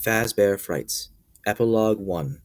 Fazbear Frights, Epilogue 1.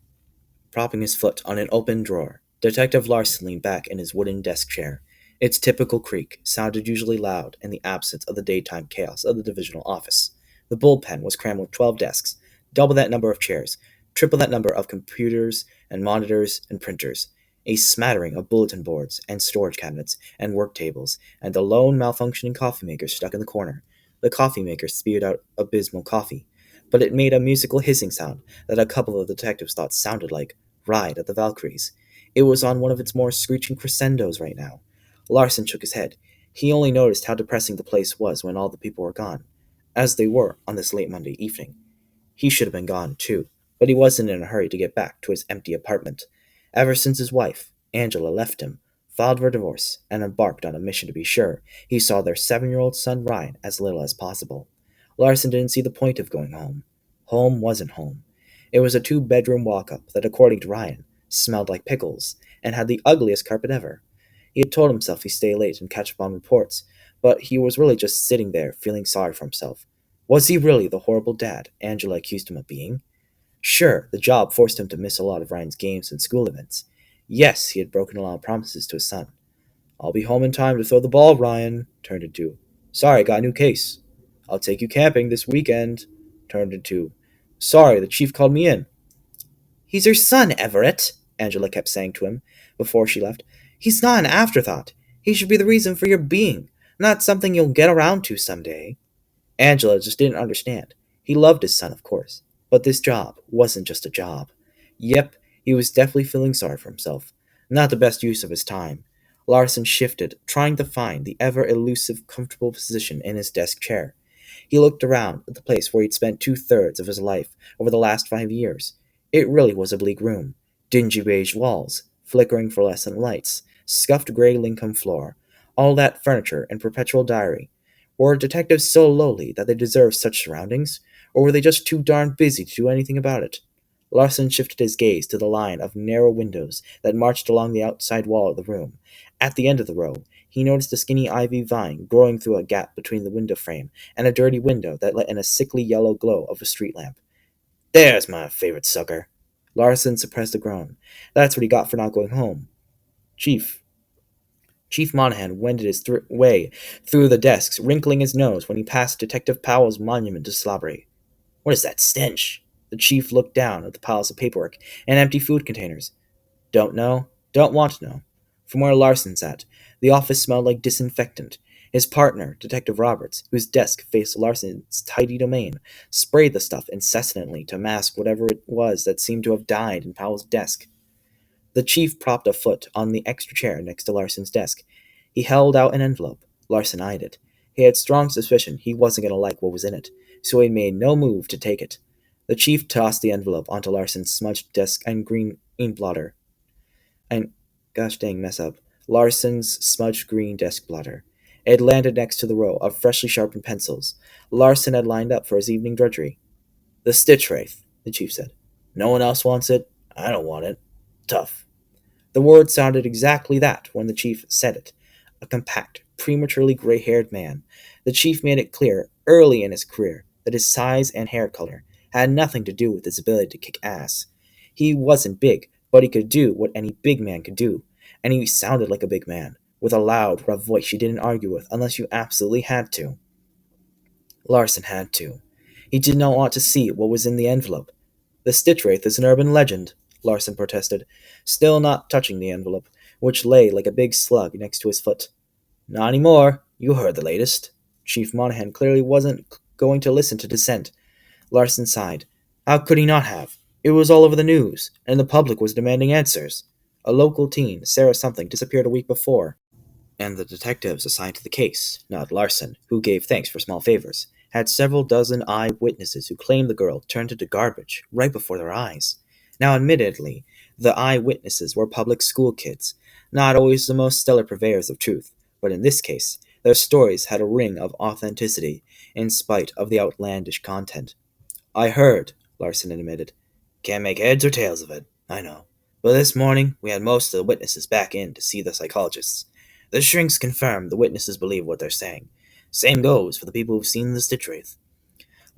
Propping his foot on an open drawer, Detective Larson leaned back in his wooden desk chair. Its typical creak sounded usually loud in the absence of the daytime chaos of the divisional office. The bullpen was crammed with 12 desks, double that number of chairs, triple that number of computers and monitors and printers, a smattering of bulletin boards and storage cabinets and work tables, and the lone malfunctioning coffee maker stuck in the corner. The coffee maker spewed out abysmal coffee, but it made a musical hissing sound that a couple of detectives thought sounded like Ride at the Valkyries. It was on one of its more screeching crescendos right now. Larson shook his head. He only noticed how depressing the place was when all the people were gone, as they were on this late Monday evening. He should have been gone, too, but he wasn't in a hurry to get back to his empty apartment. Ever since his wife, Angela, left him, filed for divorce, and embarked on a mission to be sure he saw their 7-year-old son Ryan as little as possible, Larson didn't see the point of going home. Home wasn't home. It was a 2-bedroom walk-up that, according to Ryan, smelled like pickles and had the ugliest carpet ever. He had told himself he'd stay late and catch up on reports, but he was really just sitting there feeling sorry for himself. Was he really the horrible dad Angela accused him of being? Sure, the job forced him to miss a lot of Ryan's games and school events. Yes, he had broken a lot of promises to his son. "I'll be home in time to throw the ball, Ryan," turned into. "Sorry, got a new case." "I'll take you camping this weekend," turned into. "Sorry, the chief called me in." "He's your son, Everett," Angela kept saying to him before she left. "He's not an afterthought. He should be the reason for your being, not something you'll get around to someday." Angela just didn't understand. He loved his son, of course, but this job wasn't just a job. Yep, he was definitely feeling sorry for himself. Not the best use of his time. Larson shifted, trying to find the ever-elusive, comfortable position in his desk chair. He looked around at the place where he'd spent 2/3 of his life over the last 5 years. It really was a bleak room. Dingy beige walls, flickering fluorescent lights, scuffed gray Lincoln floor, all that furniture and perpetual diary. Were detectives so lowly that they deserved such surroundings, or were they just too darn busy to do anything about it? Larson shifted his gaze to the line of narrow windows that marched along the outside wall of the room. At the end of the row, he noticed a skinny ivy vine growing through a gap between the window frame and a dirty window that let in a sickly yellow glow of a street lamp. "There's my favorite sucker." Larson suppressed a groan. That's what he got for not going home. Chief. Chief Monahan wended his way through the desks, wrinkling his nose when he passed Detective Powell's monument to slobbery. "What is that stench?" The chief looked down at the piles of paperwork and empty food containers. "Don't know. Don't want to know." From where Larson sat, the office smelled like disinfectant. His partner, Detective Roberts, whose desk faced Larson's tidy domain, sprayed the stuff incessantly to mask whatever it was that seemed to have died in Powell's desk. The chief propped a foot on the extra chair next to Larson's desk. He held out an envelope. Larson eyed it. He had strong suspicion he wasn't going to like what was in it, so he made no move to take it. The chief tossed the envelope onto Larson's smudged desk and green ink blotter. And, gosh dang mess up, Larson's smudged green desk blotter. It landed next to the row of freshly sharpened pencils Larson had lined up for his evening drudgery. "The Stitch Wraith," the chief said. "No one else wants it. I don't want it. Tough." The word sounded exactly that when the chief said it. A compact, prematurely gray-haired man. The chief made it clear early in his career that his size and hair color had nothing to do with his ability to kick ass. He wasn't big, but he could do what any big man could do, and he sounded like a big man, with a loud, rough voice you didn't argue with unless you absolutely had to. Larson had to. He did not want to see what was in the envelope. "The Stitch Wraith is an urban legend," Larson protested, still not touching the envelope, which lay like a big slug next to his foot. "Not anymore. You heard the latest." Chief Monahan clearly wasn't going to listen to dissent. Larson sighed. How could he not have? It was all over the news, and the public was demanding answers. A local teen, Sarah something, disappeared a week before, and the detectives assigned to the case, not Larson, who gave thanks for small favors, had several dozen eyewitnesses who claimed the girl turned into garbage right before their eyes. Now, admittedly, the eyewitnesses were public school kids, not always the most stellar purveyors of truth, but in this case, their stories had a ring of authenticity, in spite of the outlandish content. "I heard," Larson admitted. "Can't make heads or tails of it, I know. But this morning, we had most of the witnesses back in to see the psychologists. The shrinks confirm the witnesses believe what they're saying. Same goes for the people who've seen the Stitch Wraith."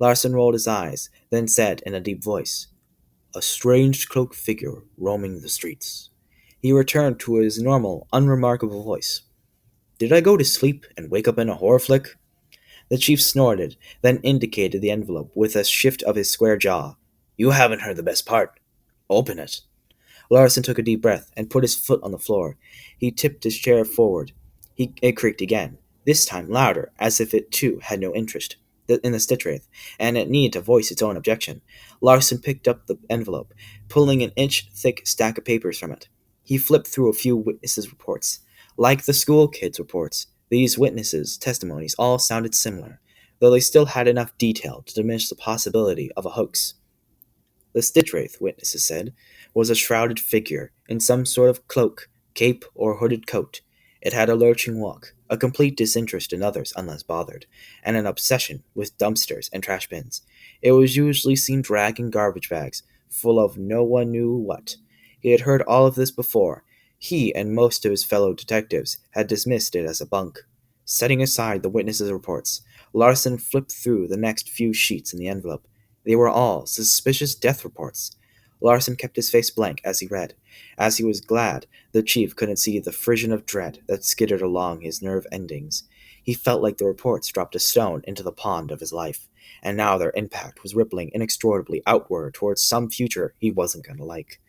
Larson rolled his eyes, then said in a deep voice, "A strange cloaked figure roaming the streets." He returned to his normal, unremarkable voice. "Did I go to sleep and wake up in a horror flick?" The chief snorted, then indicated the envelope with a shift of his square jaw. "You haven't heard the best part. Open it." Larson took a deep breath and put his foot on the floor. He tipped his chair forward. It creaked again, this time louder, as if it too had no interest in the stitch wraith, and it needed to voice its own objection. Larson picked up the envelope, pulling an inch-thick stack of papers from it. He flipped through a few witnesses' reports. Like the school kids' reports, these witnesses' testimonies all sounded similar, though they still had enough detail to diminish the possibility of a hoax. The stitch wraith, witnesses said, was a shrouded figure in some sort of cloak, cape, or hooded coat. It had a lurching walk, a complete disinterest in others unless bothered, and an obsession with dumpsters and trash bins. It was usually seen dragging garbage bags, full of no one knew what. He had heard all of this before. He and most of his fellow detectives had dismissed it as a bunk. Setting aside the witnesses' reports, Larson flipped through the next few sheets in the envelope. They were all suspicious death reports. Larson kept his face blank as he read, as he was glad the chief couldn't see the frisson of dread that skittered along his nerve endings. He felt like the reports dropped a stone into the pond of his life, and now their impact was rippling inexorably outward towards some future he wasn't going to like.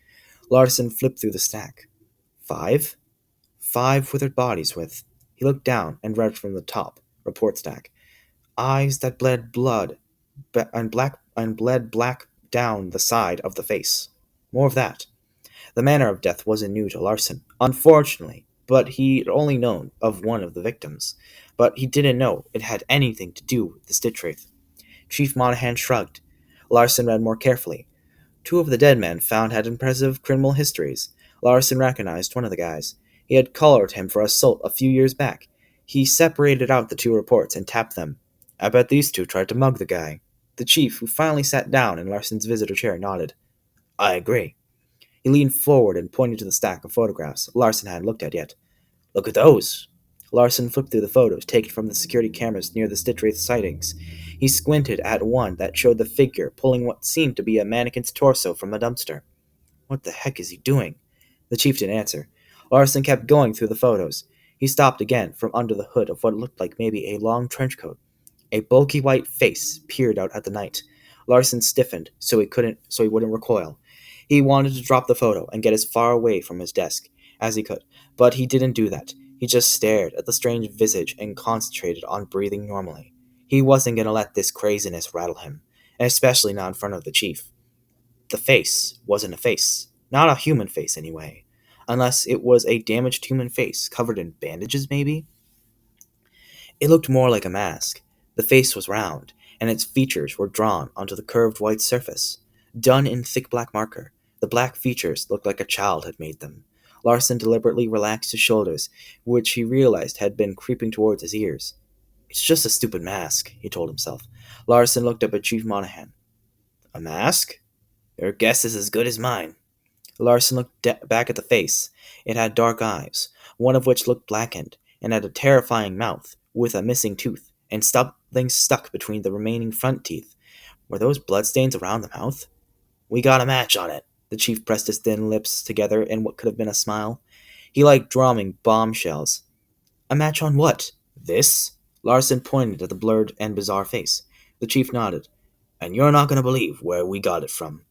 Larson flipped through the stack. 5? 5 withered bodies with. He looked down and read from the top report stack. Eyes that bled blood and bled black down the side of the face. More of that. The manner of death wasn't new to Larson, unfortunately, but he'd only known of one of the victims. But he didn't know it had anything to do with the stitch wraith. Chief Monahan shrugged. Larson read more carefully. 2 of the dead men found had impressive criminal histories. Larson recognized one of the guys. He had collared him for assault a few years back. He separated out the 2 reports and tapped them. "I bet these 2 tried to mug the guy." The chief, who finally sat down in Larson's visitor chair, nodded. "I agree." He leaned forward and pointed to the stack of photographs Larson hadn't looked at yet. "Look at those." Larson flipped through the photos taken from the security cameras near the stitch wraith sightings. He squinted at one that showed the figure pulling what seemed to be a mannequin's torso from a dumpster. "What the heck is he doing?" The chief didn't answer. Larson kept going through the photos. He stopped again from under the hood of what looked like maybe a long trench coat. A bulky white face peered out at the night. Larson stiffened so he wouldn't recoil. He wanted to drop the photo and get as far away from his desk as he could, but he didn't do that. He just stared at the strange visage and concentrated on breathing normally. He wasn't going to let this craziness rattle him, especially not in front of the chief. The face wasn't a face. Not a human face, anyway. Unless it was a damaged human face, covered in bandages, maybe? It looked more like a mask. The face was round, and its features were drawn onto the curved white surface. Done in thick black marker, the black features looked like a child had made them. Larson deliberately relaxed his shoulders, which he realized had been creeping towards his ears. "It's just a stupid mask," he told himself. Larson looked up at Chief Monahan. "A mask? Your guess is as good as mine." Larson looked back at the face. It had dark eyes, one of which looked blackened, and had a terrifying mouth, with a missing tooth, and something stuck between the remaining front teeth. Were those bloodstains around the mouth? "We got a match on it." The chief pressed his thin lips together in what could have been a smile. He liked drumming bombshells. "A match on what? This?" Larson pointed at the blurred and bizarre face. The chief nodded. "And you're not going to believe where we got it from."